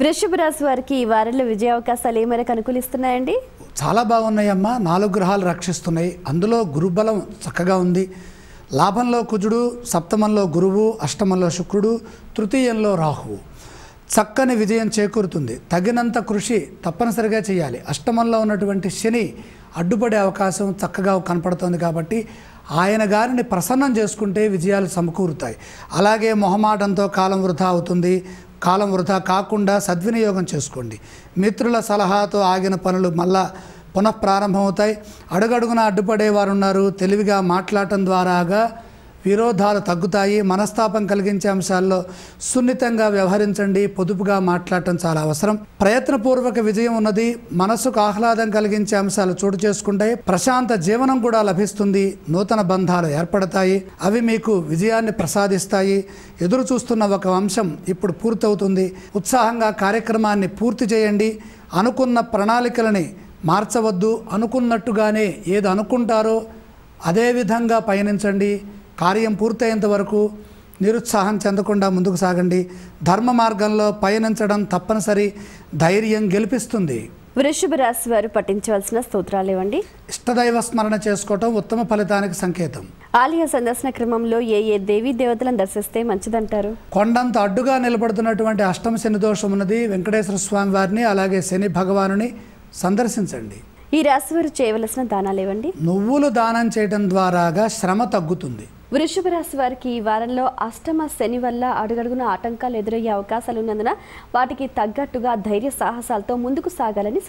వృషభ రాశి వారికి ఈ వారంలో విజయ అవకాశాలు ఏ మేరకు అనుకూలిస్తున్నాయండి? చాలా బాగున్నాయమ్మా. 4 గ్రహాలు రక్షిస్తున్నాయి. అందులో గురుబలం చక్కగా ఉంది. లాభంలో కుజుడు, సప్తమంలో గురువు, అష్టమంలో శుక్రుడు, తృతీయంలో రాహువు. చక్కని విజయం చేకూరుతుంది. తగినంత కృషి తప్పనిసరిగా చేయాలి. అష్టమంలో ఉన్నటువంటి శని అడ్డుపడే అవకాశం చక్కగా కనపడుతుంది కాబట్టి ఆయన గారిని ప్రసన్నం చేసుకుంటే విజయాలు సమకూరుతాయి. అలాగే మొహమాటంతో కాలం వృధా అవుతుంది. కాలం వృధా కాకుండా సద్వినియోగం చేసుకోండి. మిత్రుల సలహాతో ఆగిన పనులు మళ్ళా పునఃప్రారంభమవుతాయి. అడుగడుగున అడ్డుపడేవారు ఉన్నారు. తెలివిగా మాట్లాడటం ద్వారాగా విరోధాలు తగ్గుతాయి. మనస్తాపం కలిగించే అంశాల్లో సున్నితంగా వ్యవహరించండి. పొదుపుగా మాట్లాడటం చాలా అవసరం. ప్రయత్నపూర్వక విజయం ఉన్నది. మనసుకు ఆహ్లాదం కలిగించే అంశాలు చోటు చేసుకుంటాయి. ప్రశాంత జీవనం కూడా లభిస్తుంది. నూతన బంధాలు ఏర్పడతాయి. అవి మీకు విజయాన్ని ప్రసాదిస్తాయి. ఎదురు చూస్తున్న ఒక అంశం ఇప్పుడు పూర్తవుతుంది. ఉత్సాహంగా కార్యక్రమాన్ని పూర్తి చేయండి. అనుకున్న ప్రణాళికలని మార్చవద్దు. అనుకున్నట్టుగానే ఏది అనుకుంటారో అదే విధంగా పయనించండి. కార్యం పూర్తయ్యేంత వరకు నిరుత్సాహం చెందకుండా ముందుకు సాగండి. ధర్మ మార్గంలో పయనించడం తప్పనిసరి. ధైర్యం గెలిపిస్తుంది. వృషభ రాశి వారు పఠించవలసిన స్తోత్రాలు ఏవండి? ఇష్టదైవ స్మరణ చేసుకోవటం ఉత్తమ ఫలితానికి సంకేతం. ఆలయ సందర్శన క్రమంలో ఏ దేవీ దేవతలను దర్శిస్తే మంచిదంటారు? కొండంత అడ్డుగా నిలబడుతున్నటువంటి అష్టమ శని దోషం ఉన్నది. వెంకటేశ్వర స్వామి వారిని అలాగే శని భగవానుని సందర్శించండి. ఈ రాశి వారు చేయవలసిన దానాలు ఏవండి? నువ్వులు దానం చేయడం ద్వారాగా శ్రమ తగ్గుతుంది. వృషభ రాశి వారికి ఈ వారంలో అష్టమ శని వల్ల అడుగడుగున ఆటంకాలు ఎదురయ్యే అవకాశాలు ఉన్నందున వాటికి తగ్గట్టుగా ధైర్య సాహసాలతో ముందుకు సాగాలని